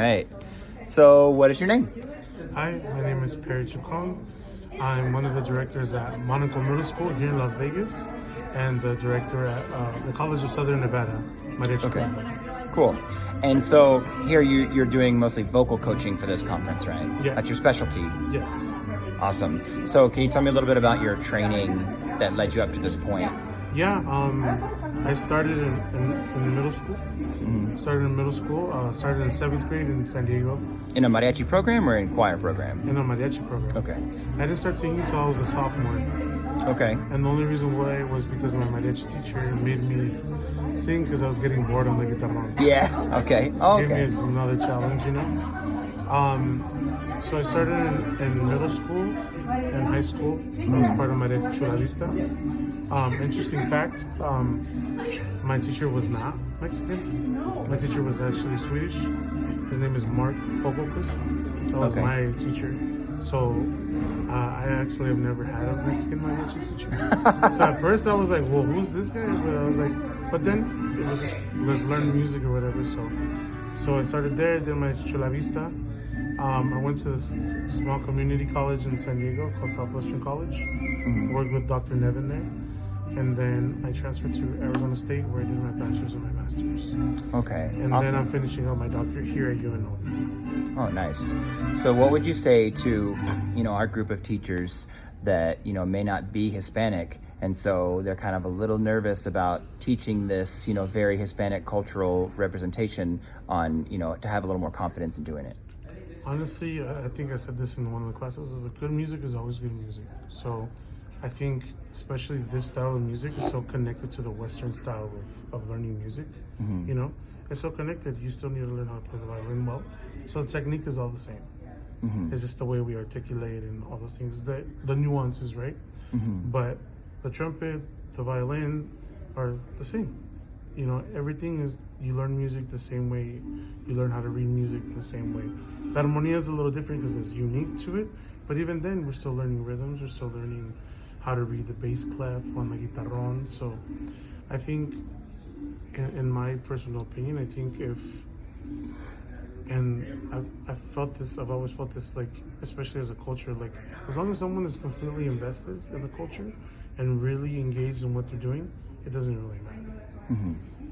Right. So, what is your name? Hi, my name is Perry Chacon. I'm one of the directors at Monaco Middle School here in Las Vegas and the director at the College of Southern Nevada, mariachi. Okay. Cool. And so here you're doing mostly vocal coaching for this conference, right? Yeah. That's your specialty. Yes. Awesome. So can you tell me a little bit about your training that led you up to this point? Yeah, I started in middle school. Started in middle school. Started in 7th grade in San Diego In a mariachi program or in choir program? in a mariachi program. Okay. I didn't start singing until I was a sophomore. Okay. And the only reason why was because my mariachi teacher made me sing because I was getting bored on the guitar. Yeah. Okay. So Oh, gave me okay. another challenge, you know. So I started in middle school and high school. I was part of mariachi Chula Vista. Interesting fact, my teacher was not Mexican. My teacher was actually Swedish. His name is Mark Fogelquist. That was Okay. my teacher. So I actually have never had a Mexican mariachi teacher. So at first I was like, well, who's this guy? But I was like, but then it was just let's learn music or whatever. So I started there, did my Chula Vista. I went to this small community college in San Diego called Southwestern College. Worked with Dr. Nevin there. And then I transferred to Arizona State where I did my bachelor's and my master's. Okay. And Awesome. then I'm finishing up my doctorate here at UNLV. Oh, nice. So what would you say to, our group of teachers that, may not be Hispanic, and so they're kind of a little nervous about teaching this, very Hispanic cultural representation on, to have a little more confidence in doing it? Honestly, I think I said this in one of the classes, is that good music is always good music. So I think especially this style of music is so connected to the Western style of learning music. You know, it's so connected. You still need to learn how to play the violin well. So the technique is all the same. It's just the way we articulate and all those things, the nuances, right? But the trumpet, the violin are the same. You know, everything is, you learn music the same way, you learn how to read music the same way. La armonía is a little different because it's unique to it, but even then we're still learning rhythms, we're still learning how to read the bass clef on the guitarrón. So I think, in my personal opinion, I think I've felt this, I've always felt this, like, especially as a culture, like, as long as someone is completely invested in the culture and really engaged in what they're doing, it doesn't really matter.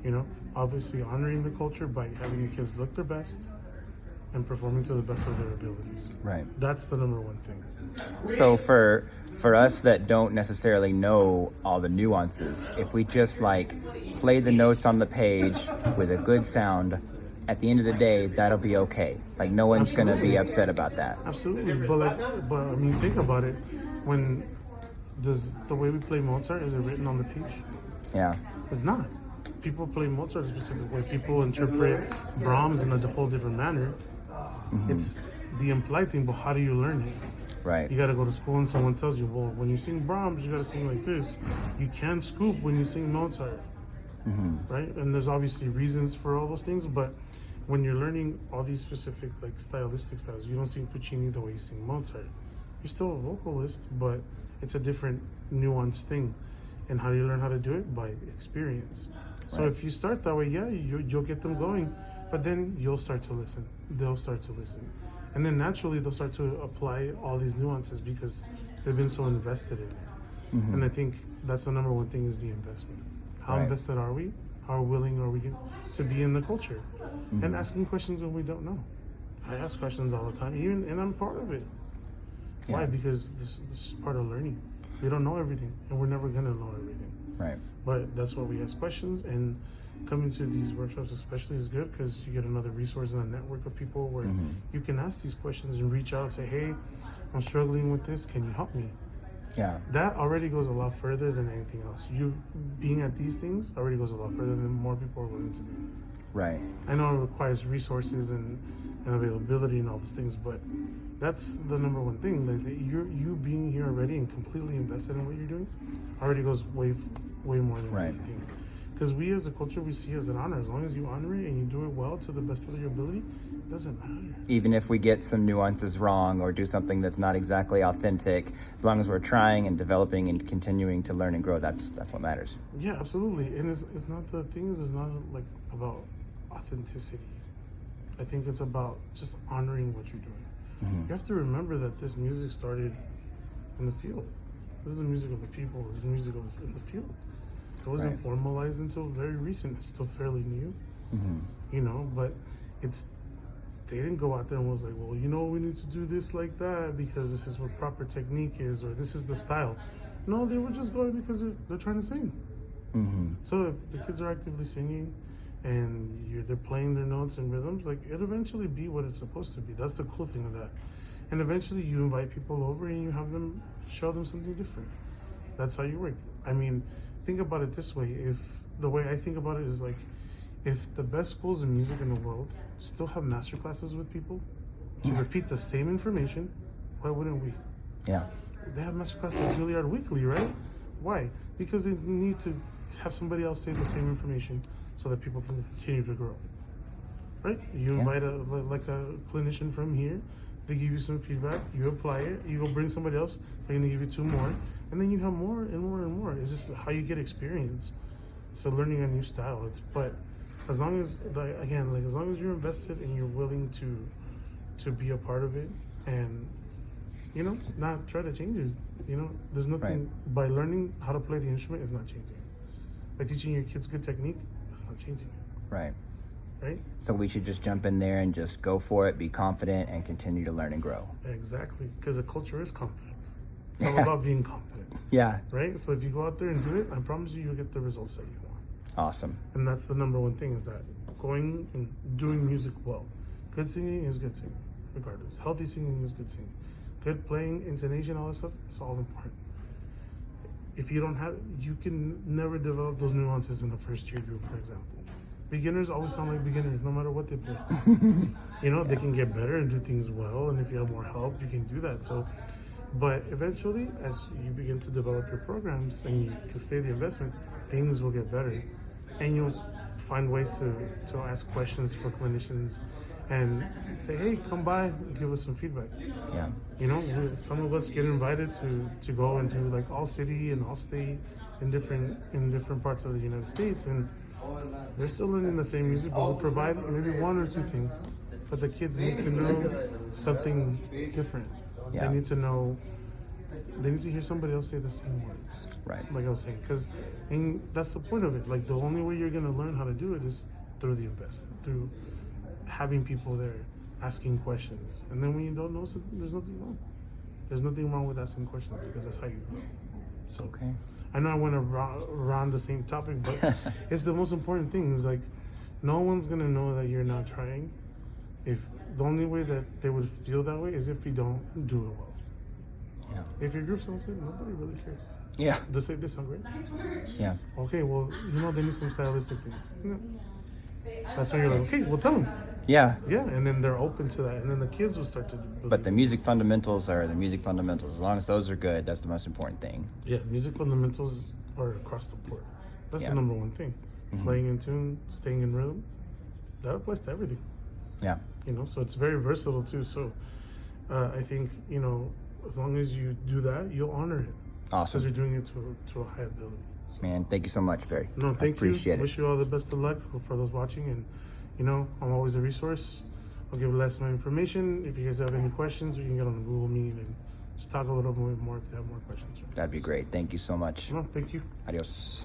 You know, obviously honoring the culture by having the kids look their best and performing to the best of their abilities. Right. That's the number one thing. So for us that don't necessarily know all the nuances, if we just play the notes on the page with a good sound, at the end of the day, that'll be okay. Like, no one's going to be upset about that. Absolutely. But I mean, think about it. When does the way we play Mozart, is it written on the page? Yeah. It's not. People play Mozart a specific way. People interpret Brahms in a whole different manner. It's the implied thing, but how do you learn it? Right. You got to go to school and someone tells you, well, when you sing Brahms, you got to sing like this. You can't scoop when you sing Mozart. Right? And there's obviously reasons for all those things, but when you're learning all these specific, stylistic styles, you don't sing Puccini the way you sing Mozart. You're still a vocalist, but it's a different nuanced thing. And how do you learn how to do it? By experience. So if you start that way, yeah, you'll get them going, but then you'll start to listen. They'll start to listen. And then naturally they'll start to apply all these nuances because they've been so invested in it. And I think that's the number one thing, is the investment. How invested are we? How willing are we to be in the culture? And asking questions when we don't know. I ask questions all the time, and I'm part of it. Why? Because this is part of learning. We don't know everything, and we're never gonna know everything. Right. But that's why we ask questions, and coming to these workshops especially is good because you get another resource and a network of people where you can ask these questions and reach out and say, hey, I'm struggling with this, can you help me? Yeah. That already goes a lot further than anything else. You being at these things already goes a lot further than more people are willing to do. Right. I know it requires resources and availability and all those things, but that's the number one thing. Like, you being here already and completely invested in what you're doing already goes way more than what you think. Because we as a culture, we see as an honor. As long as you honor it and you do it well to the best of your ability, it doesn't matter. Even if we get some nuances wrong or do something that's not exactly authentic, as long as we're trying and developing and continuing to learn and grow, that's what matters. Yeah, absolutely. And it's not, the thing is, it's not about authenticity. I think it's about just honoring what you're doing. You have to remember that this music started in the field. This is the music of the people. This is the music in the field. It wasn't Right. formalized until very recent. It's still fairly new, you know, but they didn't go out there and was like, well, you know, we need to do this like that because this is what proper technique is, or this is the style. No, they were just going because they're trying to sing. So if the kids are actively singing and they're playing their notes and rhythms, like, it'll eventually be what it's supposed to be. That's the cool thing of that. And eventually you invite people over and you have them show them something different. That's how you work. I mean, think about it this way. If the way I think about it is like, if the best schools in music in the world still have master classes with people to repeat the same information, why wouldn't we? Yeah. They have master classes at Juilliard weekly, right? Why? Because they need to have somebody else say the same information so that people can continue to grow. Right? You invite a clinician from here, they give you some feedback, you apply it, you go bring somebody else, they're gonna give you 2 more, and then you have more and more and more. It's just how you get experience. So learning a new style. But as long as as long as you're invested and you're willing to be a part of it and, you know, not try to change it. You know, there's nothing by learning how to play the instrument is not changing it. By teaching your kids good technique, that's not changing it. Right. Right? So we should just jump in there and just go for it, be confident, and continue to learn and grow. Exactly. Because a culture is confident. It's all about being confident. Yeah. Right? So if you go out there and do it, I promise you'll get the results that you want. Awesome. And that's the number one thing, is that going and doing music well. Good singing is good singing, regardless. Healthy singing is good singing. Good playing, intonation, all that stuff, it's all important. If you don't have it, you can never develop those nuances in the first year group, for example. Beginners always sound like beginners, no matter what they play. You know, they can get better and do things well, and if you have more help, you can do that. So, but eventually, as you begin to develop your programs and you can stay the investment, things will get better. And you'll find ways to ask questions for clinicians and say, hey, come by and give us some feedback. Yeah. You know, some of us get invited to go and do like all city and all state in different parts of the United States, and they're still learning the same music, but we provide maybe 1 or 2 things. But the kids need to know something different. Yeah. They need to know. They need to hear somebody else say the same words. Right. Like I was saying, and that's the point of it. Like, the only way you're gonna learn how to do it is through the investment, through having people there, asking questions. And then when you don't know something, there's nothing wrong. There's nothing wrong with asking questions, because that's how you grow. So, Okay. I know I went around the same topic, but it's the most important thing. Is like, no one's gonna know that you're not trying. If the only way that they would feel that way is if you don't do it well. Yeah. If your group sounds good, nobody really cares. Yeah. They say they sound great. Yeah. Okay, well, you know, they need some stylistic things. Yeah. That's when you're like, okay, well, tell them. Yeah. Yeah, and then they're open to that, and then the kids will start to believe. But the music fundamentals are the music fundamentals. As long as those are good, that's the most important thing. Yeah, music fundamentals are across the board. That's Yeah. the number one thing. Playing in tune, staying in rhythm, that applies to everything. Yeah. You know, so it's very versatile too. So I think, you know, as long as you do that, you'll honor it. Because Awesome. you're doing it to a high ability. So, Man, thank you so much, Barry. no, I thank appreciate you. it. Wish you all the best of luck for those watching. And, you know, I'm always a resource. I'll give less my information. If you guys have any questions, we can get on a Google Meet and just talk a little bit more if you have more questions. That'd be great. Thank you so much. No, thank you. Adios.